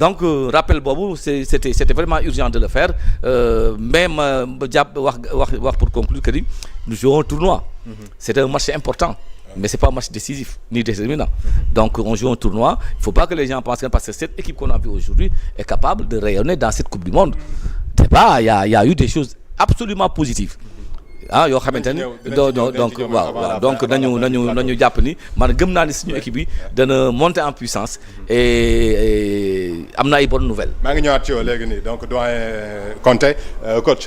donc rappel boobu c'était vraiment urgent de le faire mais ma jàpp wax pour conclure que ni nous jouons un tournoi. C'est un match important. Mais c'est pas un match décisif ni déterminant. Donc on joue un tournoi. Il faut pas que les gens pensent que parce que cette équipe qu'on a vue aujourd'hui est capable de rayonner dans cette Coupe du Monde. C'est pas, il y a eu des choses absolument positives. Ah yoo xamante ni donc waaw donc nañu jàpp ni man gëm naa ni suñu équipe bi dana monter en puissance et am na ay bonnes nouvelles. maa ngi ñëwaat ci yow léegi nii donc doyen Konté coach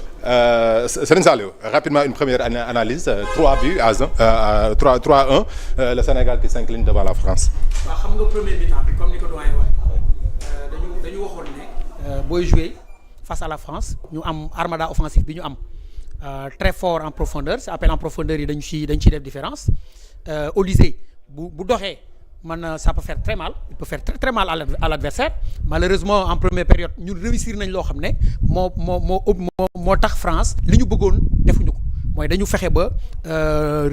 Serigne Saliou rapidement une première analyse 3 buts à 1 3-1 le Sénégal qui s'incline devant la France. waaw xam nga premier mi-temps bi comme ni ko doyen waxee dañu waxoon ne booy jouer face à la France ñu am armada offensif bi ñu am. Très fort en profondeur c'est appel en profondeur yi dañ ciy def différence Olysée bu doxee ça peut faire très mal il peut faire très mal à l'adversaire malheureusement en première période ñun réussir nañ loo xam ne moo tax France li ñu bëggoon defuñu ko mooy dañu fexe ba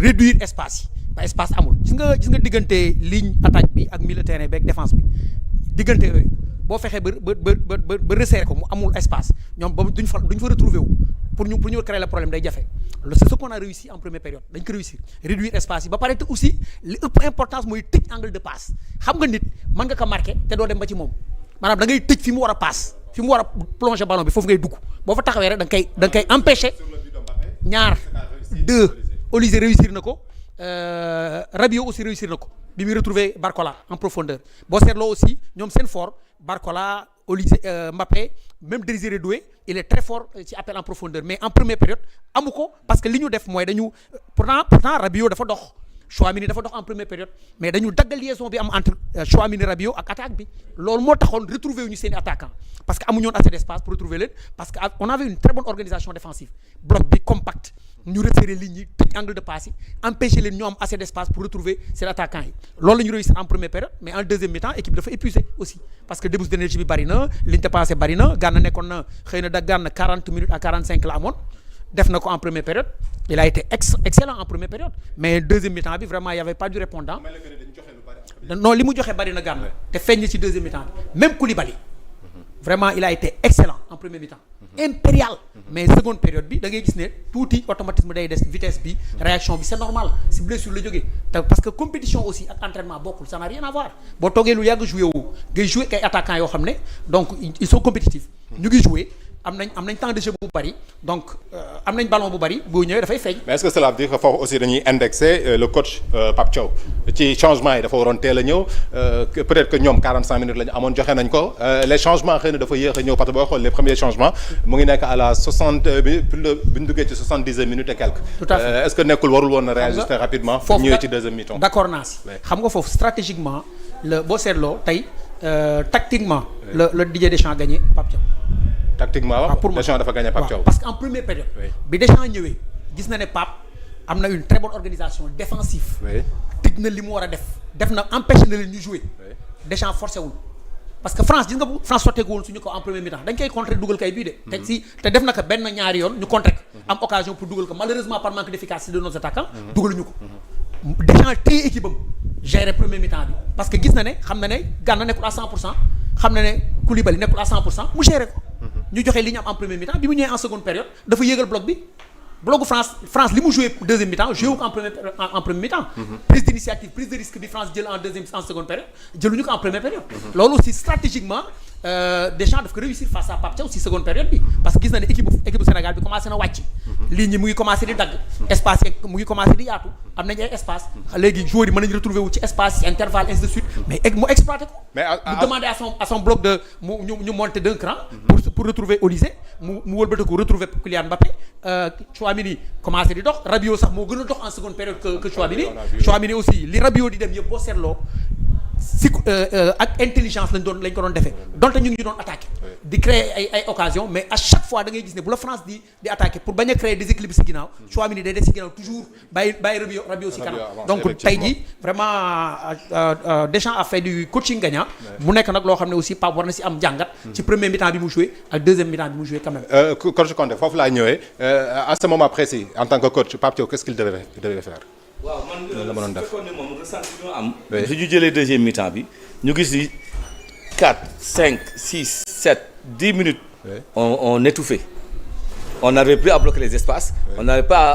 réduire espace yi ba espace amul gis nga diggante ligne attaque bi ak milieu terrain bi ak défense bi diggante yooyu boo fexee ba resserrer ko mu amul espace ñoom ba duñ fa retrouver wu pour ñu créer le problème day jafe c'est ce qu'on a réussi en première période dañ ko réussir réduire espace yi ba pare te aussi li ëpp importance mooy tëj angle de passe xam nga nit mën nga ko marquer te doo dem ba ci moom maanaam da ngay tëj fi mu war a passe fi mu war a plonger ballon bi foofu ngay dugg boo fa taxawee rek da nga koy empêcher ñaar 2 Olysée réussir na ko Rabiot aussi réussir na ko bi muy retrouver Barcola en profondeur boo seetloo aussi ñoom seen fort Barcola Olysée Mbappé même Désiré Doué il est très fort ci appel en profondeur mais en première période amu ko parce que li ñu def mooy dañu pourtant Rabiot dafa dox Chouamini dafa dox en première période mais dañu daggal liaison bi am entre Chouamini Rabiot ak attaque bi loolu moo taxoon retrouver wu ñu seeni attaquant parce que amuñu woon assez d'espace pour retrouver leen parce que on avait une très bonne organisation défensive bloc bi compact ñu resserrer ligne yi tëj angle de passe yi empêcher leen ñu am assez d'espace pour retrouver seen attaquant yi loolu la ñu réussir en première période mais en deuxième mi-temps équipe dafa épuisé aussi parce que débouche d'énergie bi bari na ligne de passe bari na Gana nekkoon na xëy na da Gana 40 minutes à 45 la amoon def na ko en première période il a été excellent en première période mais deuxième mi-temps bi vraiment il y avait pas du répondant non li mu joxe bari na Gana te feeñ ci deuxième mi-temps bi même Koulibaly vraiment il a été excellent en premier mi-temps impérial mais seconde période bi da ngay gis ne tuuti automatisme day des vitesse bi réaction bi c'est normal si blessure la jógee te parce que compétition aussi ak entraînement bokkul ça n'a rien à voir boo toogee lu yàgg joué wu ngay joué kay attaquants yoo xam ne donc ils sont compétitifs ñu ngi joué am nañ temps de jeu bu bari donc am nañ ballon bu bari boo ñëwee dafay feeñ. mais est-ce que cela veut dire que foofu aussi dañuy indexer le coach Pape Thiaw ci changement yi dafa waroon teel a ñëw peut-être que ñoom 45 minutes la ñu amoon joxe nañ ko les changements xëy na dafa yéex a ñëw parce que boo xool les premiers changements mu ngi nekk à la 60 bi bi ñu duggee ci 70 minutes et quelques. tout à fait est-ce que nekkul warul woon na réajuster rapidement. foofu ñëwee ci deuxième mi-temps. d'accord naa si. xam nga foofu stratégiquement boo seetloo tey tactiquement. le Didier Deschamps gagné Pape Thiaw. tactiquement waaw Deschamps dafa gagné Pape Thiaw parce que en première période bi Deschamps ñëwee gis na ne Pape am na une très bonne organisation défensive tëj na li mu war a def na empêché na leen ñu jouer Deschamps forcé wul parce que France gis nga bu France sotteeku woon suñu ko en premier mi-temps dañ koy contrer dugal kay bii de te def na ko benn ñaari yoon ñu contrer ko am occasion pour dugal ko malheureusement par manque d'efficacité de nos attaquants dugaluñu ko Deschamps téye équipe am gérer premier mi-temps bi parce que gis na ne xam na ne Gana nekkul à 100% xam na ne Koulibaly nekkul à 100% mu gérer ko ñu joxe li ñu am en première mi-temps bi mu ñëwee en seconde période dafa yéegal bloc bi blocu France li mu joué deuxième mi-temps joué ko en première mi-temps prise d'initiative prise de risque bi France jël en seconde période jëluñu ko en première période loolu aussi stratégiquement Deschamps daf ko réussir face à Pape Thiaw aussi seconde période bi parce que gis na ne équipe bu Sénégal bi commencé na wàcc ligne yi mu ngi commencé di dagg espace yi mu ngi commencé di yaatu am nañ ay espace léegi joueurs yi mën nañu retrouver wu ci espace ci intervalle ainsi de suite mais mu exploité ko mu demander à son bloc de ñu monter d'un cran pour retrouver Olysée mu wëlbati ko retrouver Kylian Mbappé Chouamini commencé di dox Rabiot sax moo gën a dox en seconde période que Chouamini aussi li Rabiot di dem yëpp boo seetloo ak intelligence lañ ko doon defee donte ñu ngi doon attaquer di créer ay occasion mais à chaque fois da ngay gis ne bu la France di attaquer pour bañ a créer déséquilibre ci ginnaaw Chouamini day des ci ginnaaw toujours bàyyi Rabiot ci kanam donc tey jii vraiment Deschamps a fait du coaching gagnant mu nekk nag loo xam ne aussi Pape war na ci am jàngat ci premier mi-temps bi mu joué ak deuxième mi-temps bi mu joué quand même coach Konté foofu laa ñëwee à ce moment précis en tant que coach Pape Thiaw qu'est-ce qu'il devait faire. waaw man su fekkoon ne moom ressenti ñu am. su ñu jëlee deuxième mi-temps bi ñu gis ni 4 5 6 7 10 minutes. Oui. On étouffait. On n'arrivait plus à bloquer les espaces. Oui. On n'arrivait pas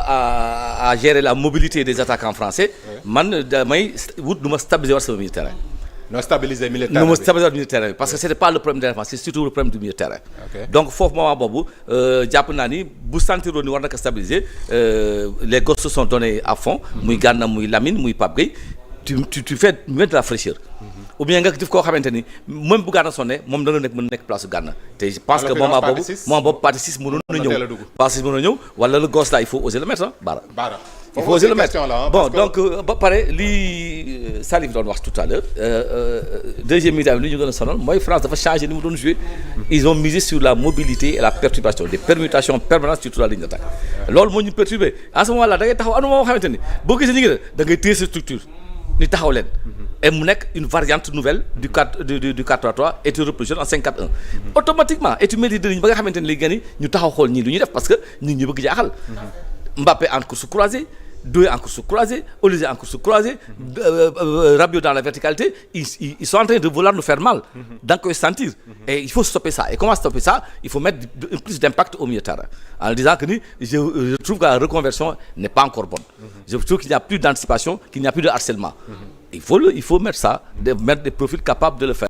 à gérer la mobilité des attaquants français. Man damay wut nu ma stabiliser war sama milieu terrain. non stabiliser milieu terrain bi stabiliser milieu terrain bi parce que c'était pas le problème de la défense c'est surtout le problème du milieu terrain. Okay. Donc foofu moment boobu jàpp naa ni bu sentiroon ni war na ko stabiliser les gosses se sont donnés à fond. muy Gana muy Lamine muy Pape Gueye. tu fais mettre de la fraîcheur. ou bien nga def koo xamante ni même bu Gana sonné moom dana nekk mën nekk place su Gana te je pense que moment boobu partie 6 mënoon na ñëw partie 6 mënoon na ñëw wala le gosse là il faut oser le mettre Bara. Il faut oser le mettre bon donc ba pare lii Salif doon wax tout à l'heure deuxième mi-temps li ñu gën a sonal mooy France dafa changer ni mu doon jouer. Ils ont misé sur la mobilité et la perturbation des permutations permanentes sur toute la ligne d'attaque. Loolu moo ñu perturbé en ce moment là da ngay taxaw moo xamante ni boo gisee ñu ngi da ngay téye sa structure ni taxaw leen. Et mu nekk une variante nouvelle du 4-3-3 et tu reposes en 5-4-1. Automatiquement et tu mets des lignes ba nga xamante ni léegi gën ñu taxaw xool ñii lu ñuy def parce que ñi ñu bëgg jaaxal. Mbappé en course croisée, Doué en course croisée, Olise en course croisée, Rabiot dans la verticalité, ils sont en train de vouloir nous faire mal. Donc ils sentir. Et il faut stopper ça. Et comment stopper ça? Il faut mettre plus d'impact au milieu de terrain. En disant que je trouve que la reconversion n'est pas encore bonne. Je trouve qu'il n'y a plus d'anticipation, qu'il n'y a plus de harcèlement. Il faut mettre ça, mettre des profils capables de le faire.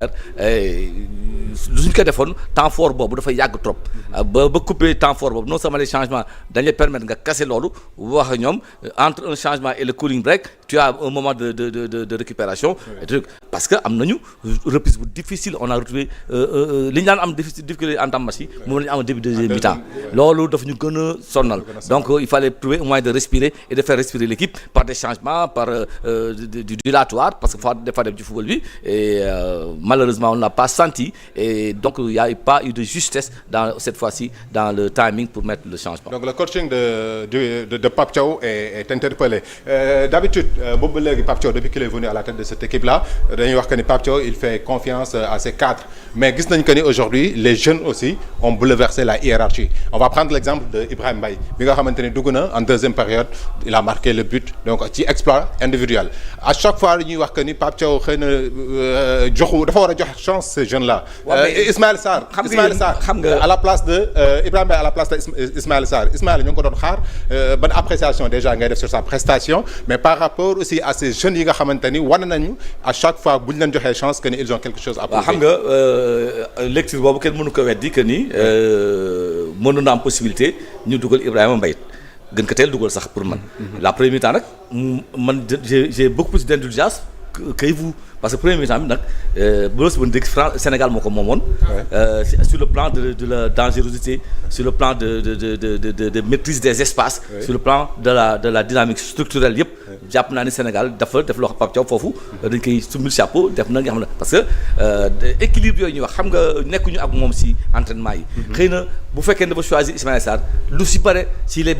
lu ñu ko defoon temps fort boobu dafa yàgg trop ba couper temps fort boobu non seulement les changements dañuy permettre nga casser loolu wax ñoom entre un changement et le cooling break tu as un moment de récupération parce que am nañu reprise bu difficile on a retrouvé li ñu daan am difficulté en temps match yi moom la ñu am début de mi-temps loolu dafa ñu gën a sonnal donc il fallait trouver un moyen de respirer et de faire respirer l'équipe par des changements par du dilatoire parce que dafa dem ci football bi et malheureusement on n'a pas senti et donc il n'y a pas eu de justesse cette fois-ci dans le timing pour mettre le changement. Donc le coaching de Pape Thiaw est interpellé. D'habitude boobu léegi Pape Thiaw depuis qu'il est venu à la tête de cette équipe-là dañuy wax que ni Pape Thiaw il fait confiance à ses cadres mais gis nañ que ni aujourd'hui les jeunes aussi ont bouleversé la hiérarchie. On va prendre l'exemple de Ibrahima Mbaye bi nga xamante ni dugg na en deuxième période il a marqué le but donc ci exploit individuel à chaque fois ñuy wax que ni Pape Thiaw xëy na dafa war a jox chance ces jeunes-là. Ismaël Sarr à la place de Ibrahima Mbaye à la place de Ismaël Sarr Ismaël ñu ngi ko doon xaar ban appréciation déjà ngay def sur sa prestation mais par rapport aussi à ces jeunes yi nga xamante ni wane nañu à chaque fois bu ñu leen joxee chance que ni ils ont quelque chose à prouver. xam nga lecture boobu kenn mënu ko weddi que ni mënoon na am possibilité ñu dugal Ibrahima Mbaye gën ko teel dugal sax pour man. la première mi-temps nag man j'ai beaucoup plus d'indulgence que vous parce que premier mi-temps bi nag bu la si mën dégg Sénégal moo ko moomoon. sur le plan de la dangerosité sur le plan de maîtrise des espaces. Sur le plan de la dynamique structurelle yëpp. jàpp naa ni Sénégal dafa def loo xam Pape Thiaw foofu dañ koy sumil chapeau def na nga xam ne parce que équilibre yooyu ñuy wax xam nga nekkuñu ak moom si entraînement yi. xëy na bu fekkee dafa choisir Ismaïla Sarr lu si bare si les